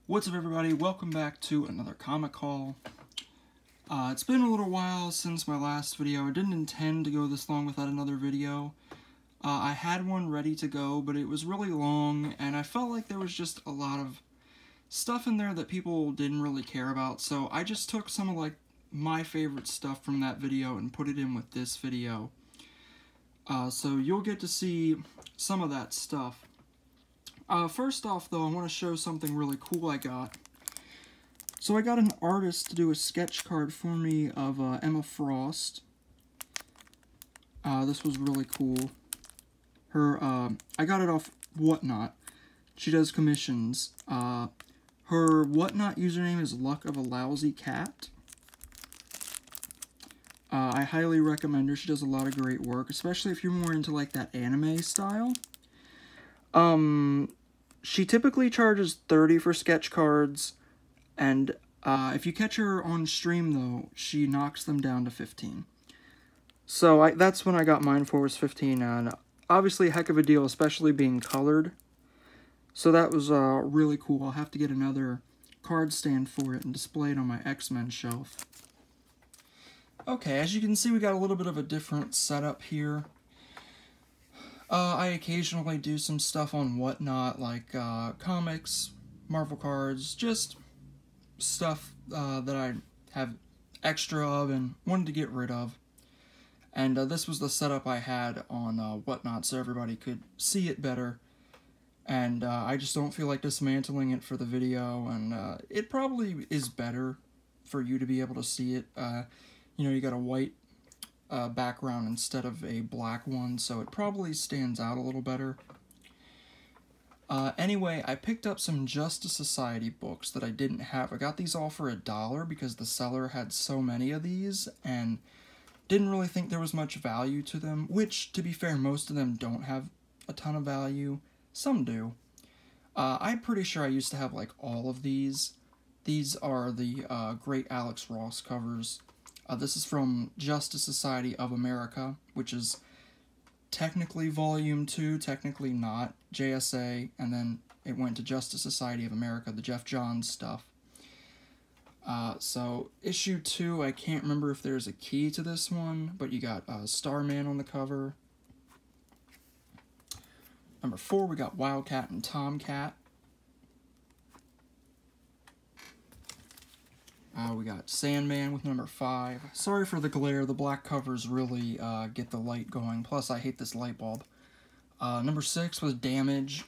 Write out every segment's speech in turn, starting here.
What's up, everybody? Welcome back to another comic haul. It's been a little while since my last video. I didn't intend to go this long without another video. I had one ready to go, but it was really long, and I felt like there was just a lot of stuff in there that people didn't really care about, so I just took some of my favorite stuff from that video and put it in with this video. So you'll get to see some of that stuff. First off, though, I want to show something really cool I got. So I got an artist to do a sketch card for me of Emma Frost. This was really cool. I got it off Whatnot. She does commissions. Her Whatnot username is Luck of a Lousy Cat. I highly recommend her. She does a lot of great work, especially if you're more into like that anime style. She typically charges $30 for sketch cards, and if you catch her on stream, though, she knocks them down to $15. So that's when I got mine for, was $15, and obviously a heck of a deal, especially being colored. So that was really cool. I'll have to get another card stand for it and display it on my X-Men shelf. Okay, as you can see, we got a little bit of a different setup here. I occasionally do some stuff on Whatnot, like comics, Marvel cards, just stuff that I have extra of and wanted to get rid of. And this was the setup I had on Whatnot, so everybody could see it better. And I just don't feel like dismantling it for the video, and it probably is better for you to be able to see it. You know, you got a white background instead of a black one, so it probably stands out a little better. Anyway, I picked up some Justice Society books that I didn't have. I got these all for $1 because the seller had so many of these and didn't really think there was much value to them, which, to be fair, most of them don't have a ton of value. Some do. I'm pretty sure I used to have like all of these. These are the Great Alex Ross covers. This is from Justice Society of America, which is technically Volume 2, technically not, JSA, and then it went to Justice Society of America, the Jeff Johns stuff. So, Issue 2, I can't remember if there's a key to this one, but you got Starman on the cover. Number 4, we got Wildcat and Tomcat. We got Sandman with number 5. Sorry for the glare, the black covers really get the light going, plus I hate this light bulb. Number 6 was Damage.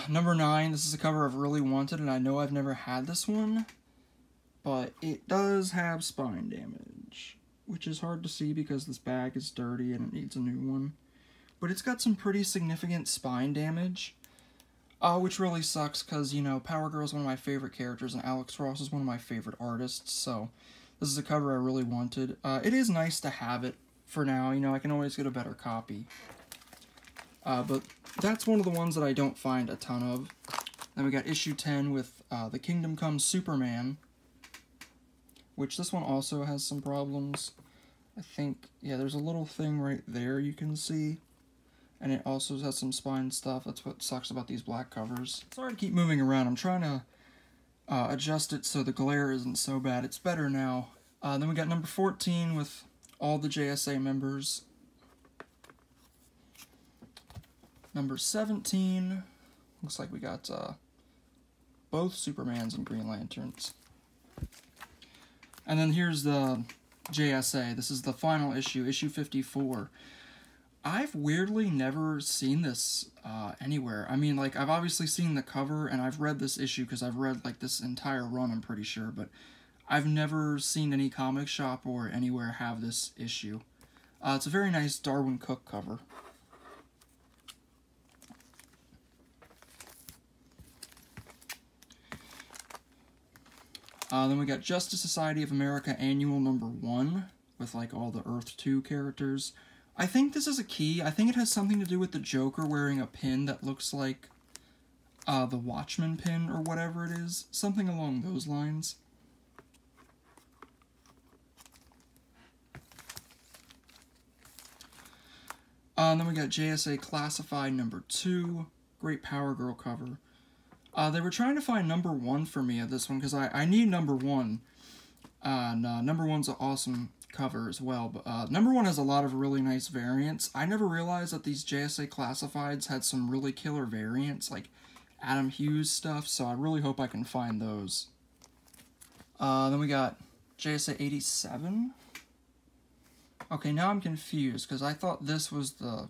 Number 9, this is a cover I've really wanted, and I know I've never had this one, but it does have spine damage, which is hard to see because this bag is dirty and it needs a new one. But it's got some pretty significant spine damage. Which really sucks because, you know, Power Girl is one of my favorite characters and Alex Ross is one of my favorite artists, so this is a cover I really wanted. It is nice to have it for now, you know, I can always get a better copy. But that's one of the ones that I don't find a ton of. Then we got issue 10 with The Kingdom Come Superman, which this one also has some problems. I think, yeah, there's a little thing right there you can see. And it also has some spine stuff. That's what sucks about these black covers. Sorry to keep moving around. I'm trying to adjust it so the glare isn't so bad. It's better now. Then we got number 14 with all the JSA members. Number 17. Looks like we got both Supermans and Green Lanterns. And then here's the JSA. This is the final issue, issue 54. I've weirdly never seen this anywhere. I mean, like, I've obviously seen the cover, and I've read this issue because I've read, like, this entire run, I'm pretty sure, but I've never seen any comic shop or anywhere have this issue. It's a very nice Darwyn Cooke cover. Then we got Justice Society of America Annual number 1 with, like, all the Earth 2 characters. I think this is a key. I think it has something to do with the Joker wearing a pin that looks like the Watchmen pin or whatever it is. Something along those lines. Then we got JSA Classified number 2. great Power Girl cover. They were trying to find number 1 for me at this one, because I need number 1. And number 1's an awesome cover as well, but number 1 has a lot of really nice variants. I never realized that these JSA Classifieds had some really killer variants, like Adam Hughes stuff, so I really hope I can find those. Then we got JSA 87. Okay, now I'm confused, because I thought this was the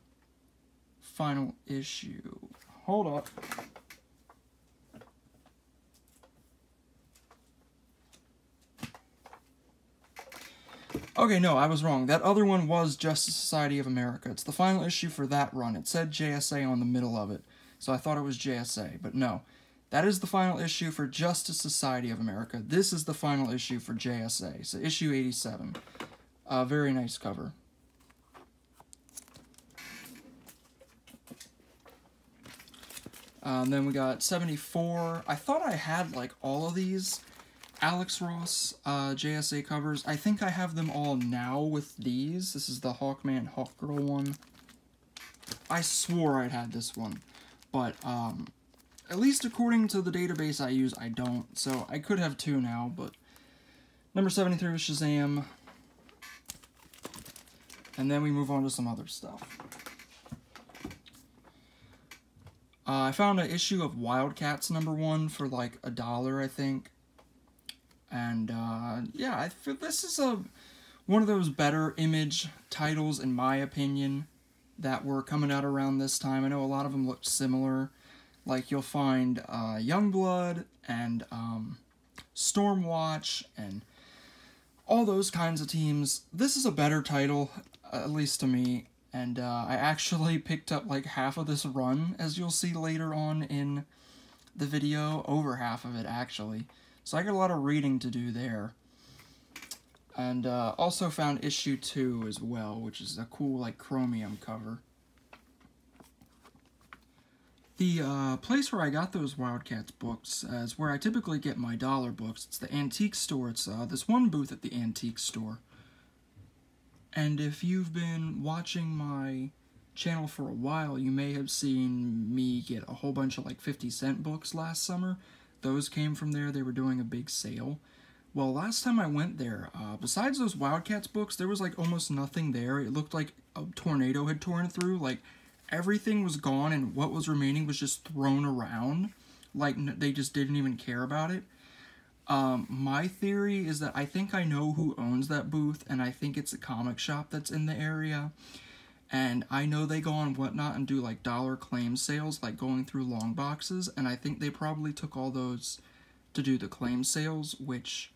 final issue. Hold up. Okay, no, I was wrong. That other one was Justice Society of America. It's the final issue for that run. It said JSA on the middle of it, so I thought it was JSA, but no. That is the final issue for Justice Society of America. This is the final issue for JSA, so issue 87. Very nice cover. Then we got 74. I thought I had, like, all of these Alex Ross JSA covers. I think I have them all now with these. This is the Hawkman Hawkgirl one. I swore I'd had this one, but at least according to the database I use, I don't. So I could have 2 now, but number 73 was Shazam. And then we move on to some other stuff. I found an issue of Wildcats number 1 for like $1, I think. And yeah, I feel this is one of those better Image titles, in my opinion, that were coming out around this time. I know a lot of them looked similar. Like, you'll find Youngblood and Stormwatch and all those kinds of teams. This is a better title, at least to me. And I actually picked up like half of this run, as you'll see later on in the video. Over half of it, actually. So I got a lot of reading to do there. And also found issue 2 as well, which is a cool, like, chromium cover. The place where I got those Wildcats books is where I typically get my dollar books. It's the antique store. It's this one booth at the antique store. And if you've been watching my channel for a while, you may have seen me get a whole bunch of, like, 50-cent books last summer. Those came from there. They were doing a big sale. Well, last time I went there, besides those Wildcats books, there was, like, almost nothing there. It looked like a tornado had torn through. Like, everything was gone, and what was remaining was just thrown around. Like, they just didn't even care about it. My theory is that I think I know who owns that booth, and I think it's a comic shop that's in the area. And I know they go on Whatnot and do, like, dollar claim sales, like going through long boxes, and I think they probably took all those to do the claim sales, which,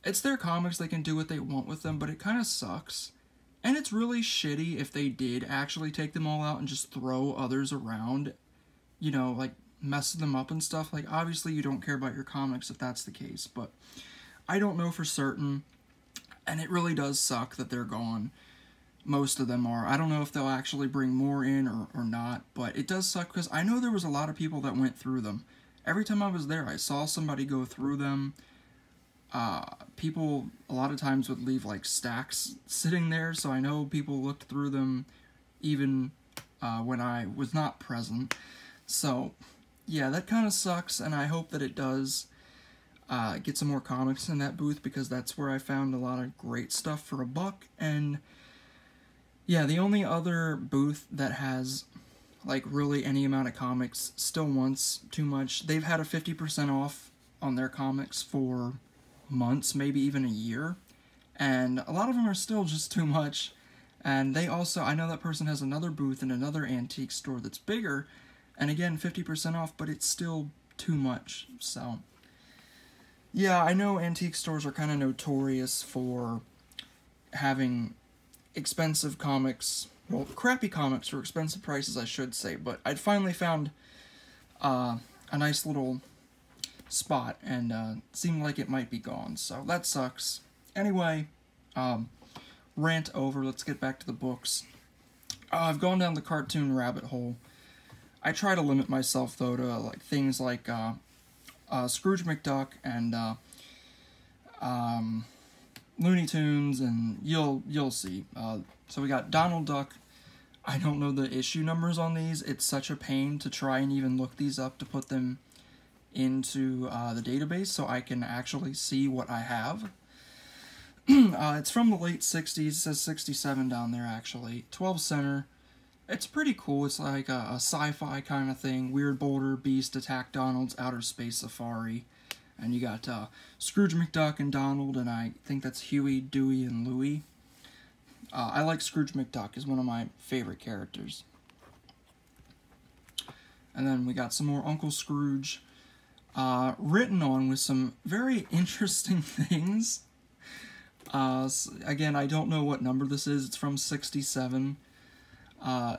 it's their comics, they can do what they want with them, but it kind of sucks. And it's really shitty if they did actually take them all out and just throw others around, you know, like, mess them up and stuff. Like, obviously you don't care about your comics if that's the case, but I don't know for certain, and it really does suck that they're gone. Most of them are. I don't know if they'll actually bring more in or not, but it does suck because I know there was a lot of people that went through them. Every time I was there, I saw somebody go through them. People a lot of times would leave like stacks sitting there, so I know people looked through them even when I was not present. So yeah, that kind of sucks, and I hope that it does get some more comics in that booth, because that's where I found a lot of great stuff for $1. And yeah, the only other booth that has, like, really any amount of comics still wants too much. They've had a 50% off on their comics for months, maybe even a year, and a lot of them are still just too much. And they also, I know that person has another booth in another antique store that's bigger, and again, 50% off, but it's still too much. So yeah, I know antique stores are kind of notorious for having expensive comics, well, crappy comics for expensive prices, I should say, but I'd finally found a nice little spot, and seemed like it might be gone, so that sucks. Anyway, rant over, let's get back to the books. I've gone down the cartoon rabbit hole. I try to limit myself, though, to like things like Scrooge McDuck and Looney Tunes, and you'll see. So we got Donald Duck. I don't know the issue numbers on these. It's such a pain to try and even look these up to put them into the database so I can actually see what I have. It's from the late 60s. It says 67 down there, actually. 12 center. It's pretty cool. It's like a sci-fi kind of thing. Weird Boulder, Beast, Attack Donald's Outer Space Safari. And you got Scrooge McDuck and Donald, and I think that's Huey, Dewey, and Louie. I like Scrooge McDuck. He's one of my favorite characters. And then we got some more Uncle Scrooge written on with some very interesting things. Again, I don't know what number this is. It's from 67. I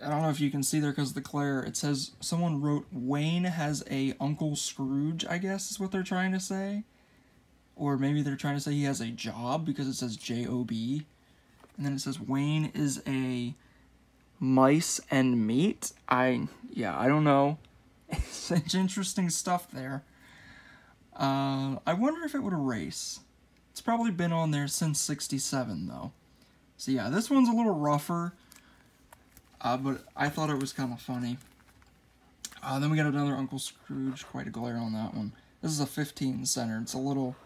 don't know if you can see there because of the glare. It says someone wrote Wayne has a Uncle Scrooge, I guess is what they're trying to say. Or maybe they're trying to say he has a job because it says J-O-B. And then it says Wayne is a mice and meat. I don't know. It's interesting stuff there. I wonder if it would erase. It's probably been on there since 67 though. So yeah, this one's a little rougher. But I thought it was kind of funny. Then we got another Uncle Scrooge. Quite a glare on that one. This is a 15 center. It's a little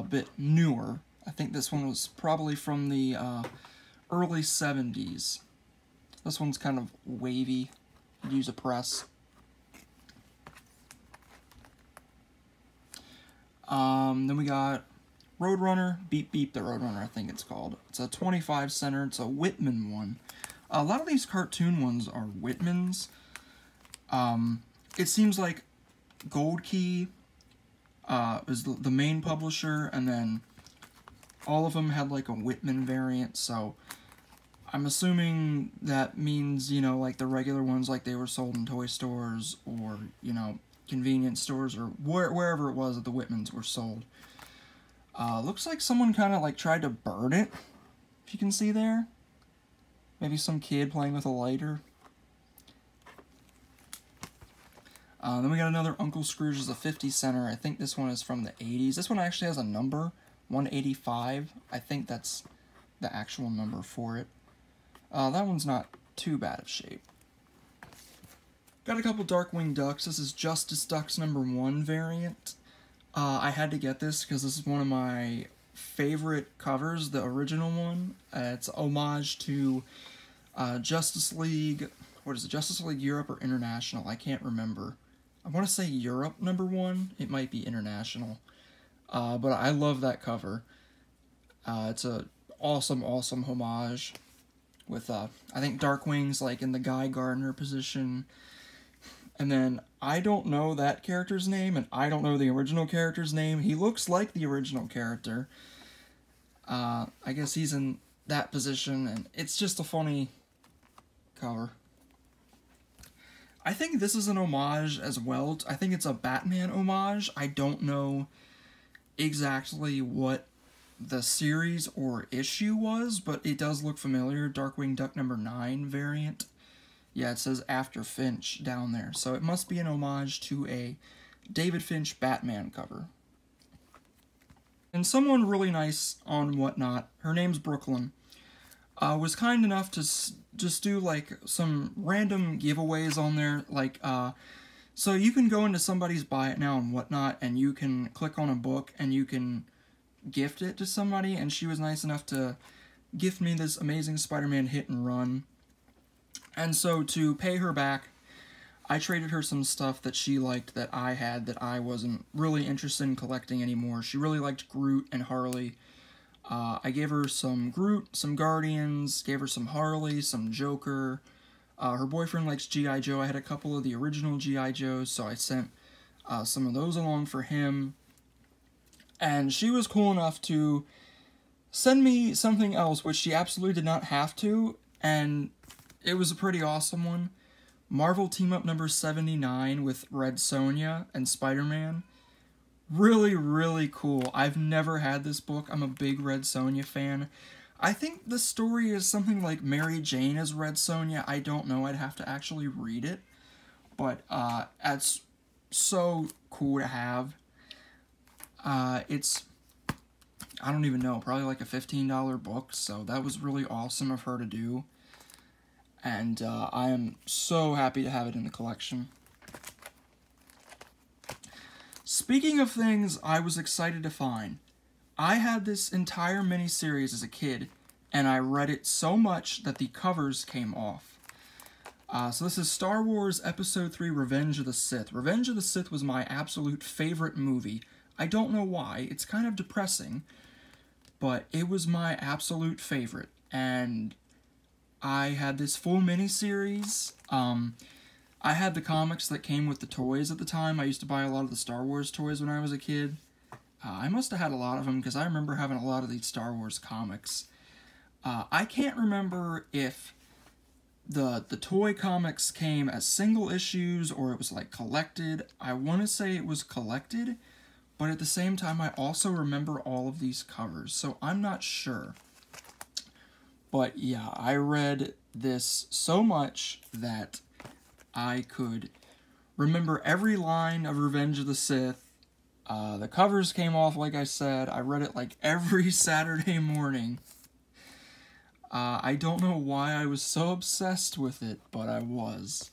bit newer. I think this one was probably from the early 70s. This one's kind of wavy. You'd use a press. Then we got Roadrunner. Beep Beep the Roadrunner, I think it's called. It's a 25 center. It's a Whitman one. A lot of these cartoon ones are Whitmans. It seems like Gold Key is the main publisher, and then all of them had like a Whitman variant, so I'm assuming that means, you know, like the regular ones, like they were sold in toy stores or, you know, convenience stores or wherever it was that the Whitmans were sold. Looks like someone kind of like tried to burn it, if you can see there. Maybe some kid playing with a lighter. Then we got another Uncle Scrooge as a 50 center. I think this one is from the 80s. This one actually has a number, 185. I think that's the actual number for it. That one's not too bad of shape. Got a couple Darkwing Ducks. This is Justice Ducks #1 variant. I had to get this because this is one of my favorite covers, the original one. It's a homage to Justice League, what is it, Justice League Europe or International? I can't remember. I want to say Europe #1. It might be International. But I love that cover. It's a awesome homage with, I think Darkwing's like in the Guy Gardner position. And then, I don't know that character's name, and I don't know the original character's name. He looks like the original character. I guess he's in that position, and it's just a funny cover. I think this is an homage as well. I think it's a Batman homage. I don't know exactly what the series or issue was, but it does look familiar. Darkwing Duck #9 variant. Yeah, it says After Finch down there. So it must be an homage to a David Finch Batman cover. And someone really nice on Whatnot, her name's Brooklyn, was kind enough to just do like some random giveaways on there. Like, so you can go into somebody's Buy It Now and Whatnot, and you can click on a book and you can gift it to somebody. And she was nice enough to gift me this Amazing Spider-Man Hit and Run. And so to pay her back, I traded her some stuff that she liked that I had that I wasn't really interested in collecting anymore. She really liked Groot and Harley. I gave her some Groot, some Guardians, gave her some Harley, some Joker. Her boyfriend likes G.I. Joe. I had a couple of the original G.I. Joes, so I sent some of those along for him. And she was cool enough to send me something else, which she absolutely did not have to, and it was a pretty awesome one. Marvel Team-Up #79 with Red Sonja and Spider-Man. Really, really cool. I've never had this book. I'm a big Red Sonja fan. I think the story is something like Mary Jane as Red Sonja. I don't know. I'd have to actually read it. But it's so cool to have. It's, I don't even know, probably like a $15 book. So that was really awesome of her to do. and I am so happy to have it in the collection. Speaking of things I was excited to find, I had this entire miniseries as a kid, and I read it so much that the covers came off. So this is Star Wars Episode 3 Revenge of the Sith. Revenge of the Sith was my absolute favorite movie. I don't know why, it's kind of depressing, but it was my absolute favorite. And I had this full miniseries. I had the comics that came with the toys at the time. I used to buy a lot of the Star Wars toys when I was a kid. I must have had a lot of them because I remember having a lot of these Star Wars comics. I can't remember if the toy comics came as single issues or it was like collected. I want to say it was collected, but at the same time I also remember all of these covers, so I'm not sure. But yeah, I read this so much that I could remember every line of Revenge of the Sith. The covers came off, like I said. I read it like every Saturday morning. I don't know why I was so obsessed with it, but I was.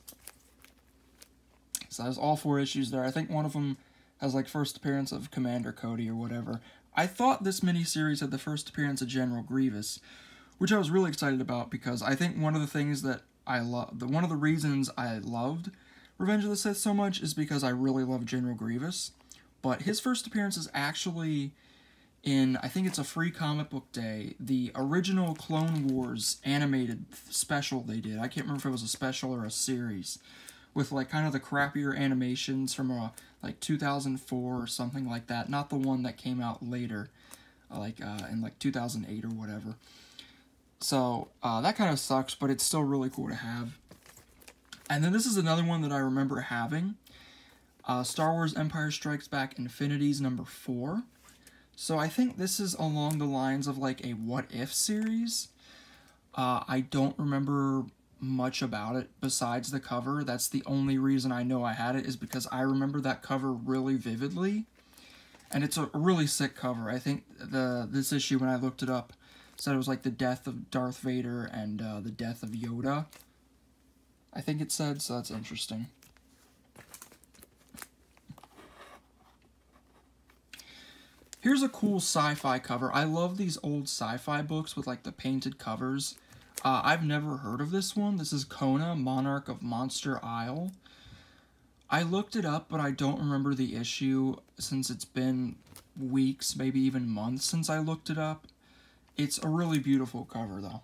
So there's all 4 issues there. I think one of them has like first appearance of Commander Cody or whatever. I thought this miniseries had the first appearance of General Grievous, which I was really excited about because I think one of the things that one of the reasons I loved Revenge of the Sith so much is because I really love General Grievous. But his first appearance is actually in, I think it's a free comic book day, the original Clone Wars animated special they did. I can't remember if it was a special or a series, with like kind of the crappier animations from like 2004 or something like that. Not the one that came out later, in like 2008 or whatever. So that kind of sucks, but it's still really cool to have. And then this is another one that I remember having. Star Wars Empire Strikes Back Infinities number 4. So I think this is along the lines of like a what if series. I don't remember much about it besides the cover. That's the only reason I know I had it, is because I remember that cover really vividly. And it's a really sick cover. I think this issue, when I looked it up, said it was like the death of Darth Vader and the death of Yoda. I think it said, so that's interesting. Here's a cool sci-fi cover. I love these old sci-fi books with like the painted covers. I've never heard of this one. This is Kona, Monarch of Monster Isle. I looked it up, but I don't remember the issue since it's been weeks, maybe even months since I looked it up. It's a really beautiful cover, though.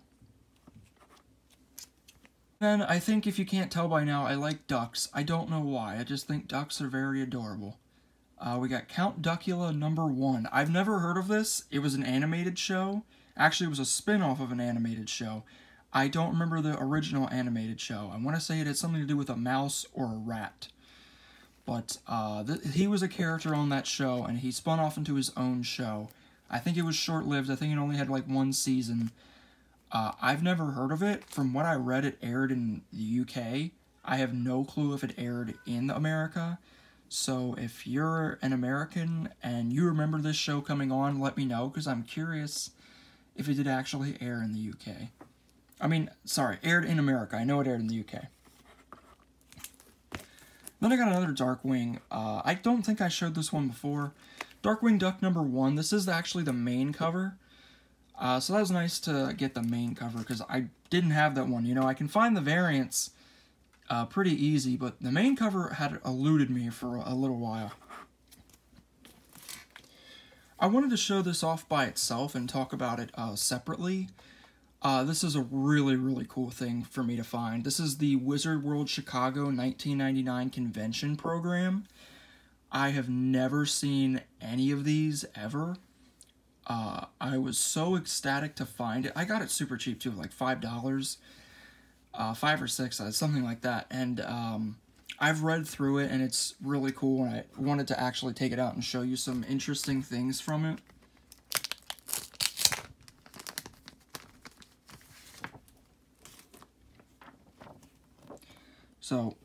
Then, I think if you can't tell by now, I like ducks. I don't know why. I just think ducks are very adorable. We got Count Duckula number 1. I've never heard of this. It was an animated show. Actually, it was a spin-off of an animated show. I don't remember the original animated show. I want to say it had something to do with a mouse or a rat. But he was a character on that show, and he spun off into his own show. I think it was short-lived. I think it only had like 1 season. I've never heard of it. From what I read, it aired in the UK. I have no clue if it aired in America. So if you're an American and you remember this show coming on, let me know, because I'm curious if it did actually air in the UK. I mean, sorry, aired in America. I know it aired in the UK. Then I got another Darkwing. I don't think I showed this one before. Darkwing Duck number 1. This is actually the main cover. So that was nice to get the main cover, because I didn't have that one. You know, I can find the variants pretty easy, but the main cover had eluded me for a little while. I wanted to show this off by itself and talk about it separately. This is a really, really cool thing for me to find. This is the Wizard World Chicago 1999 convention program. I have never seen any of these ever. I was so ecstatic to find it. I got it super cheap too, like $5. 5 or 6, something like that. And I've read through it, and it's really cool, and I wanted to actually take it out and show you some interesting things from it. So,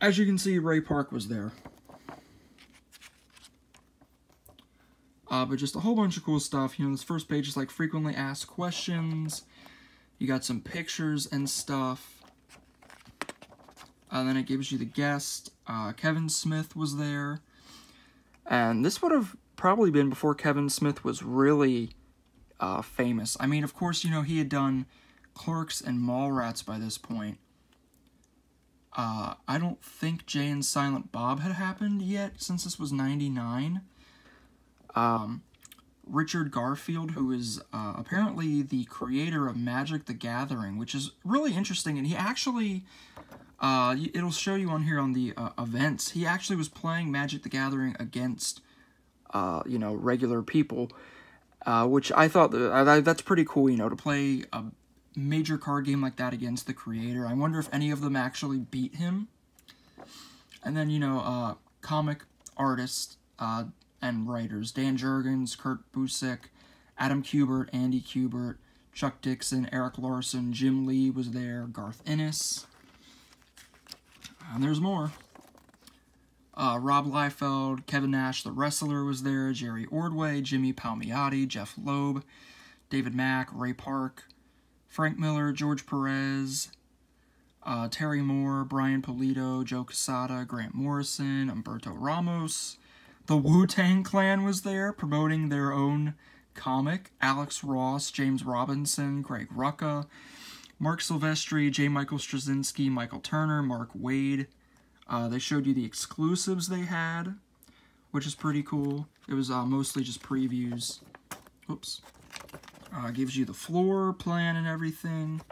as you can see, Ray Park was there. But just a whole bunch of cool stuff. You know, this first page is like frequently asked questions. You got some pictures and stuff. Then it gives you the guest. Kevin Smith was there. And this would have probably been before Kevin Smith was really famous. I mean, of course, you know, he had done Clerks and Mallrats by this point. I don't think Jay and Silent Bob had happened yet, since this was 99. Richard Garfield, who is apparently the creator of Magic the Gathering, which is really interesting, and he actually, it'll show you on here on the events, he actually was playing Magic the Gathering against, you know, regular people, which I thought that's pretty cool, you know, to play a major card game like that against the creator. I wonder if any of them actually beat him. And then, you know, comic artists and writers, Dan Jurgens, Kurt Busiek, Adam Kubert, Andy Kubert, Chuck Dixon, Eric Larson, Jim Lee was there, Garth Ennis, and there's more. Rob Liefeld, Kevin Nash, the wrestler, was there, Jerry Ordway, Jimmy Palmiotti, Jeff Loeb, David Mack, Ray Park, Frank Miller, George Perez, Terry Moore, Brian Pulido, Joe Quesada, Grant Morrison, Humberto Ramos. The Wu-Tang Clan was there, promoting their own comic. Alex Ross, James Robinson, Greg Rucka, Mark Silvestri, J. Michael Straczynski, Michael Turner, Mark Wade. They showed you the exclusives they had, which is pretty cool. It was mostly just previews. Oops. Gives you the floor plan and everything.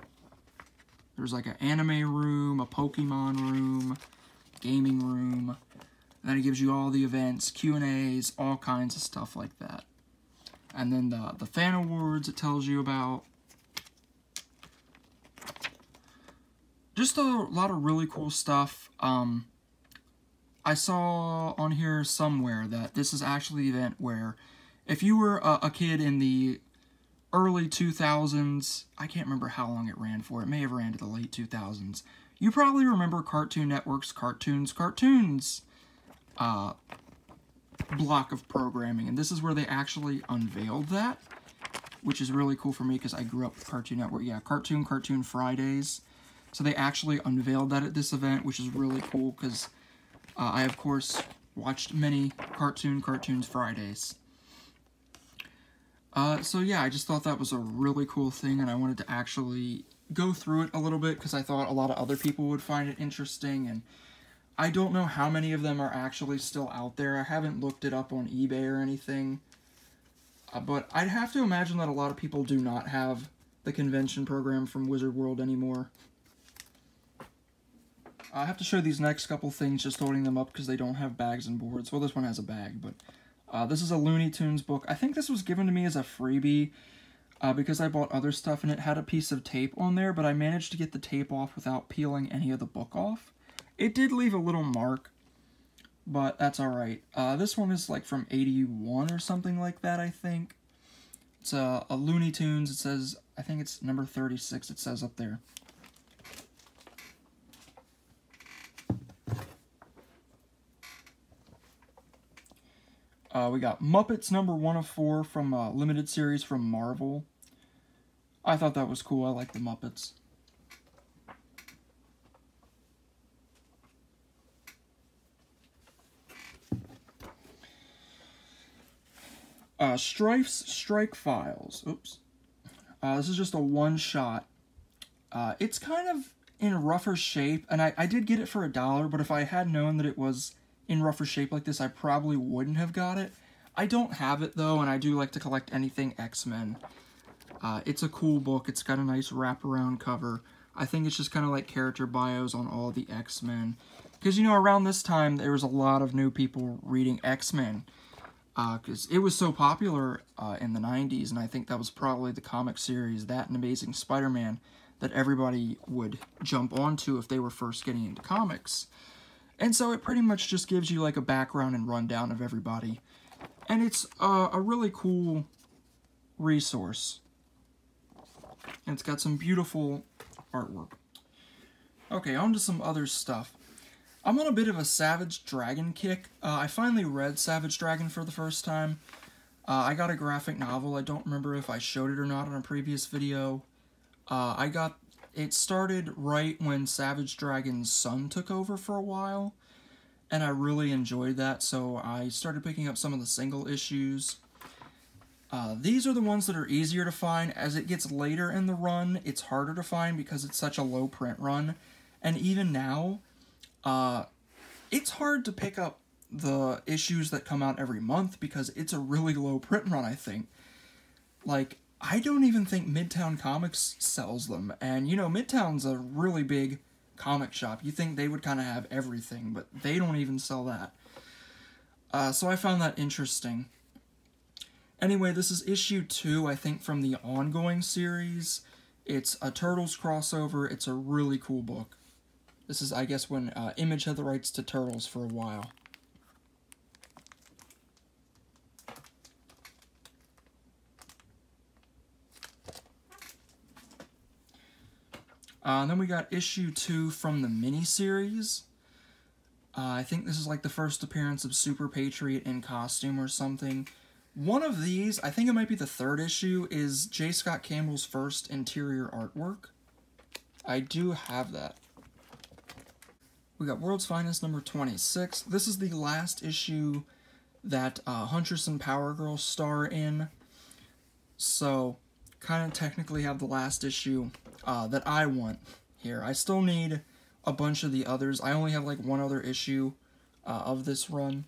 There's like an anime room, a Pokemon room, gaming room. Then it gives you all the events, Q&As, all kinds of stuff like that. And then the fan awards it tells you about. Just a lot of really cool stuff. I saw on here somewhere that this is actually the event where if you were a kid in the early 2000s, I can't remember how long it ran for, it may have ran to the late 2000s, you probably remember Cartoon Network's Cartoons block of programming, and this is where they actually unveiled that, which is really cool for me because I grew up with Cartoon Network. Yeah, Cartoon Fridays. So they actually unveiled that at this event, which is really cool because I, of course, watched many Cartoons Fridays. So yeah, I just thought that was a really cool thing, and I wanted to actually go through it a little bit because I thought a lot of other people would find it interesting, and I don't know how many of them are actually still out there. I haven't looked it up on eBay or anything, but I'd have to imagine that a lot of people do not have the convention program from Wizard World anymore. I have to show these next couple things just holding them up because they don't have bags and boards. Well, this one has a bag, but this is a Looney Tunes book. I think this was given to me as a freebie because I bought other stuff and it had a piece of tape on there, but I managed to get the tape off without peeling any of the book off. It did leave a little mark, but that's alright. This one is like from 81 or something like that, I think. It's a Looney Tunes. It says, I think it's number 36, it says up there. We got Muppets number 1 of 4 from a limited series from Marvel. I thought that was cool. I like the Muppets. Strife's Strike Files. Oops. This is just a one-shot. It's kind of in rougher shape, and I did get it for $1, but if I had known that it was in rougher shape like this, I probably wouldn't have got it. I don't have it, though, and I do like to collect anything X-Men. It's a cool book. It's got a nice wraparound cover. I think it's just kind of like character bios on all the X-Men. Because, you know, around this time, there was a lot of new people reading X-Men. Because it was so popular in the 90s, and I think that was probably the comic series, that and Amazing Spider-Man, that everybody would jump onto if they were first getting into comics. And so it pretty much just gives you like a background and rundown of everybody. And it's a really cool resource. And it's got some beautiful artwork. Okay, on to some other stuff. I'm on a bit of a Savage Dragon kick. I finally read Savage Dragon for the first time. I got a graphic novel. I don't remember if I showed it or not in a previous video. It started right when Savage Dragon's son took over for a while, and I really enjoyed that, so I started picking up some of the single issues. These are the ones that are easier to find. As it gets later in the run, it's harder to find because it's such a low print run, and even now, it's hard to pick up the issues that come out every month because it's a really low print run, I think. Like, I don't even think Midtown Comics sells them, and you know, Midtown's a really big comic shop. You think they would kind of have everything, but they don't even sell that. So I found that interesting. Anyway, this is issue 2, I think, from the ongoing series. It's a Turtles crossover. It's a really cool book. This is, I guess, when Image had the rights to Turtles for a while. And then we got issue 2 from the miniseries. I think this is like the first appearance of Super Patriot in costume or something. One of these, I think it might be the 3rd issue, is J. Scott Campbell's first interior artwork. I do have that. We got World's Finest number 26. This is the last issue that Huntress and Power Girl star in. So, kind of technically have the last issue that I want here. I still need a bunch of the others. I only have like one other issue of this run.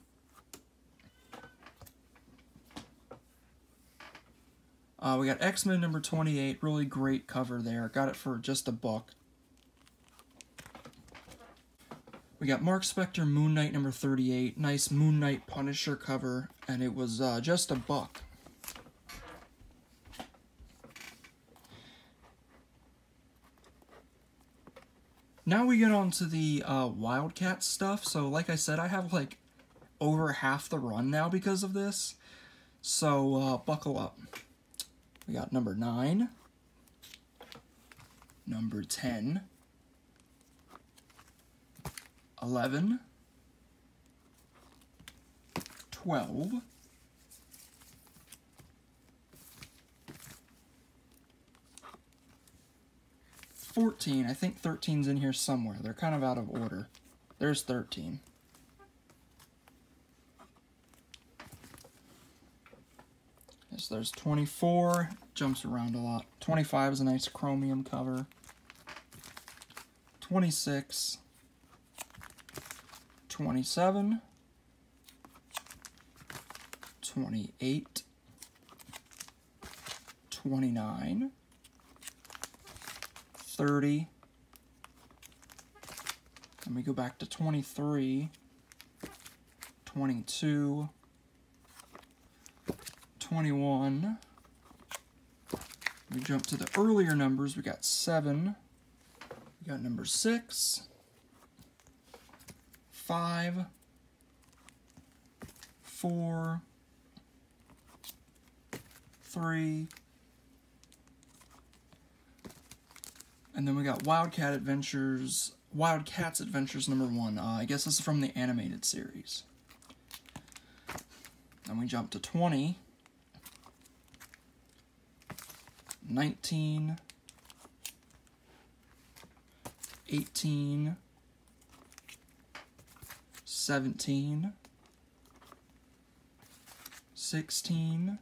We got X-Men number 28, really great cover there. Got it for just $1. We got Mark Spector Moon Knight number 38, nice Moon Knight Punisher cover, and it was just $1. Now we get on to the Wildcat stuff. So like I said, I have like over half the run now because of this. So buckle up. We got number 9, number 10, 11, 12, 14. I think 13's in here somewhere. They're kind of out of order. There's 13. Yes, there's 24. Jumps around a lot. 25 is a nice chromium cover. 26. 27. 28. 29. 30. Then we go back to 23. 22. 21. We jump to the earlier numbers. We got 7. We got number 6. 5. 4. 3. And then we got Wildcats Adventures number 1. I guess this is from the animated series. Then we jump to 20. 19, 18, 17, 16,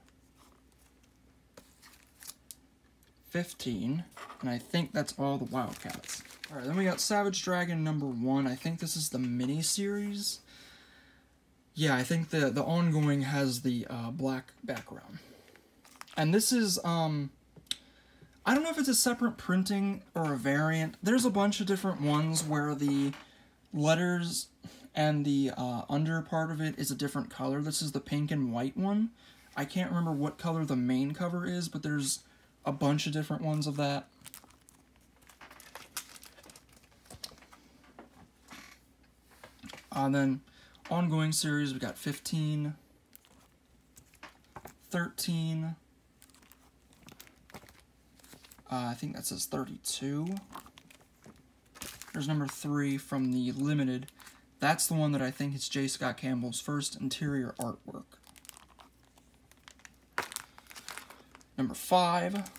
15, and I think that's all the Wildcats. Alright, then we got Savage Dragon number 1. I think this is the mini-series. Yeah, I think the ongoing has the black background. And this is, I don't know if it's a separate printing or a variant. There's a bunch of different ones where the letters and the under part of it is a different color. This is the pink and white one. I can't remember what color the main cover is, but there's a bunch of different ones of that. Then ongoing series, we got 15, 13, I think that says 32. There's number 3 from the limited. That's the one that I think is J. Scott Campbell's first interior artwork. Number 5.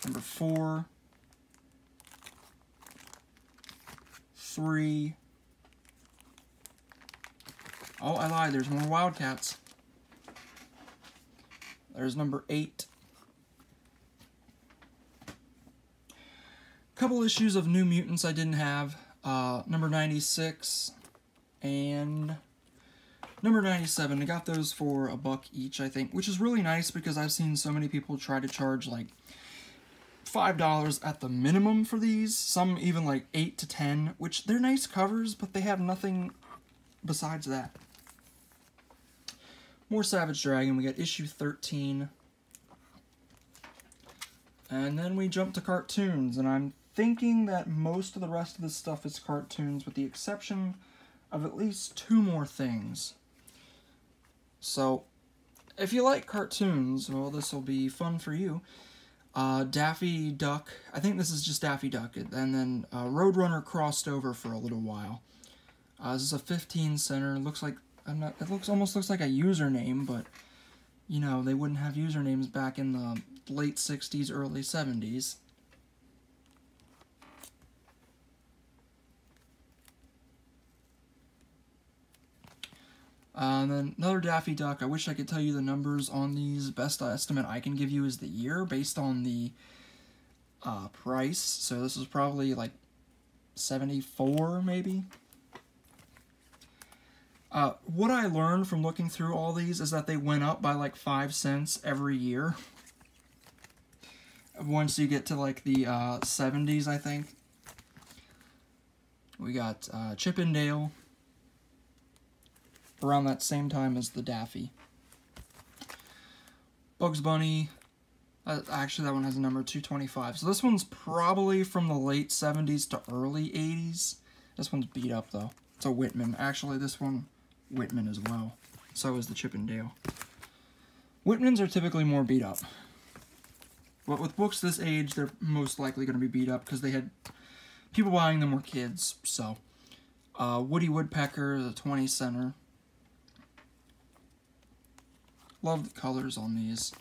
Number 4, 3. Oh, I lied. There's more Wildcats. There's number 8. Couple issues of New Mutants I didn't have. Number 96 and number 97. I got those for $1 each, I think, which is really nice because I've seen so many people try to charge like $5 at the minimum for these. Some even like 8 to 10, which they're nice covers, but they have nothing besides that. More Savage Dragon. We got issue 13. And then we jump to cartoons, and I'm thinking that most of the rest of this stuff is cartoons, with the exception of at least 2 more things. So, if you like cartoons, well, this will be fun for you. Daffy Duck, I think this is just Daffy Duck, and then Roadrunner crossed over for a little while. This is a 15 center. It looks like almost looks like a username, but you know, they wouldn't have usernames back in the late 60s, early 70s. And then another Daffy Duck. I wish I could tell you the numbers on these. Best estimate I can give you is the year based on the price. So this is probably like 74 maybe. What I learned from looking through all these is that they went up by like 5 cents every year. Once you get to like the 70s, I think. We got Chip and Dale. Around that same time as the Daffy. Bugs Bunny. Actually, that one has a number 225. So this one's probably from the late 70s to early 80s. This one's beat up, though. It's a Whitman. Actually, this one, Whitman as well. So is the Chip and Dale. Whitmans are typically more beat up. But with books this age, they're most likely going to be beat up because they had people buying them were kids. So, Woody Woodpecker, the 20 center. Love the colors on these.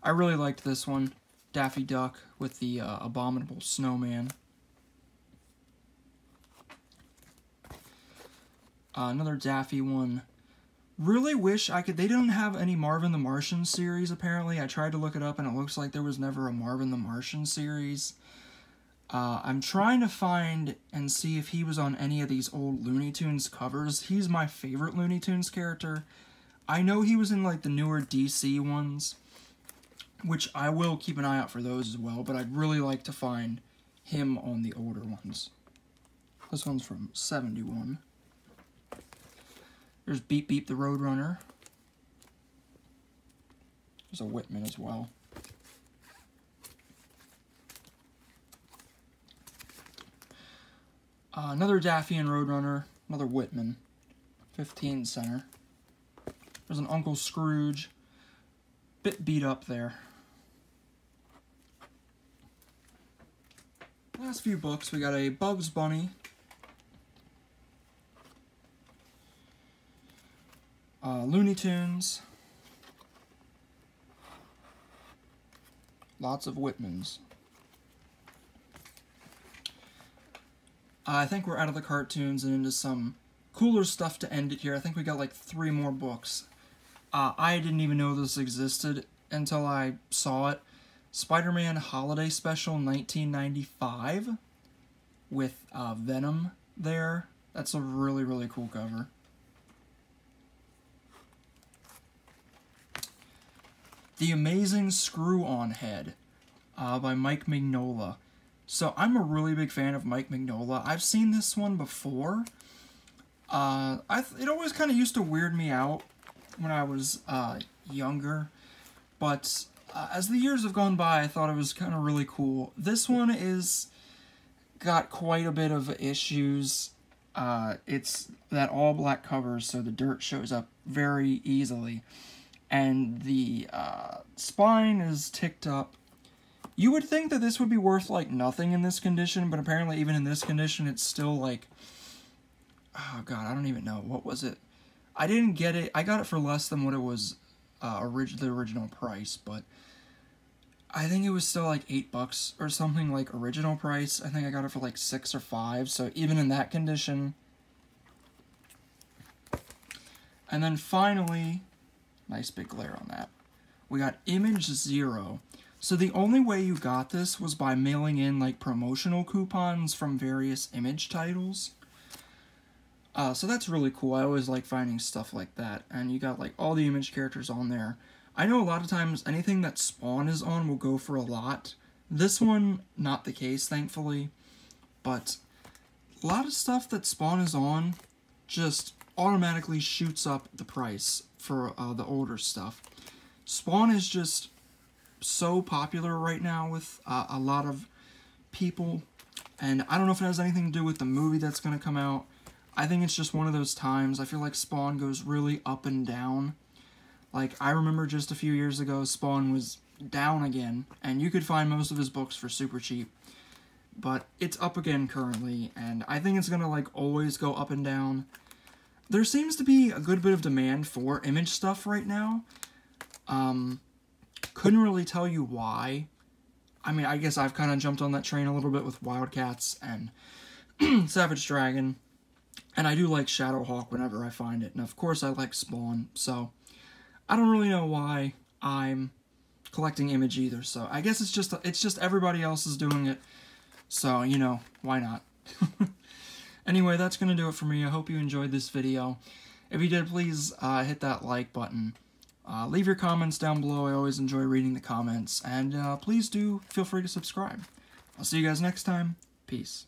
I really liked this one, Daffy Duck with the abominable snowman. Another Daffy one. Really wish I could. They don't have any Marvin the Martian series, apparently. I tried to look it up, and it looks like there was never a Marvin the Martian series. I'm trying to find and see if he was on any of these old Looney Tunes covers. He's my favorite Looney Tunes character. I know he was in like the newer DC ones, which I will keep an eye out for those as well, but I'd really like to find him on the older ones. This one's from 71. There's Beep Beep the Roadrunner. There's a Whitman as well. Another Daffy and Roadrunner, another Whitman. 15 center. There's an Uncle Scrooge. Bit beat up there. Last few books, we got a Bugs Bunny. Looney Tunes. Lots of Whitmans. I think we're out of the cartoons and into some cooler stuff to end it here. I think we got like 3 more books. I didn't even know this existed until I saw it. Spider-Man Holiday Special 1995 with Venom there. That's a really, really cool cover. The Amazing Screw-On Head by Mike Mignola. So I'm a really big fan of Mike Mignola. I've seen this one before. It always kind of used to weird me out when I was younger, but as the years have gone by, I thought it was kind of really cool. This one is got quite a bit of issues. It's that all black cover, so the dirt shows up very easily, and the spine is ticked up. You would think that this would be worth like nothing in this condition, but apparently even in this condition, it's still like, oh god, I don't even know. What was it? I didn't get it. I got it for less than what it was the original price, but I think it was still like $8 or something, like original price. I think I got it for like 6 or 5, so even in that condition. And then finally, nice big glare on that, we got Image Zero. So the only way you got this was by mailing in like promotional coupons from various Image titles. So that's really cool. I always like finding stuff like that. And you got like all the Image characters on there. I know a lot of times anything that Spawn is on will go for a lot. This one, not the case, thankfully. But a lot of stuff that Spawn is on just automatically shoots up the price for the older stuff. Spawn is just so popular right now with a lot of people. And I don't know if it has anything to do with the movie that's going to come out. I think it's just one of those times. I feel like Spawn goes really up and down. Like, I remember just a few years ago, Spawn was down again, and you could find most of his books for super cheap. But it's up again currently, and I think it's gonna, like, always go up and down. There seems to be a good bit of demand for Image stuff right now. Couldn't really tell you why. I mean, I guess I've kind of jumped on that train a little bit with Wildcats and Savage Dragon. And I do like Shadowhawk whenever I find it. And of course I like Spawn, so I don't really know why I'm collecting Image either. So I guess it's just everybody else is doing it. So, you know, why not? Anyway, that's going to do it for me. I hope you enjoyed this video. If you did, please hit that like button. Leave your comments down below. I always enjoy reading the comments. And please do feel free to subscribe. I'll see you guys next time. Peace.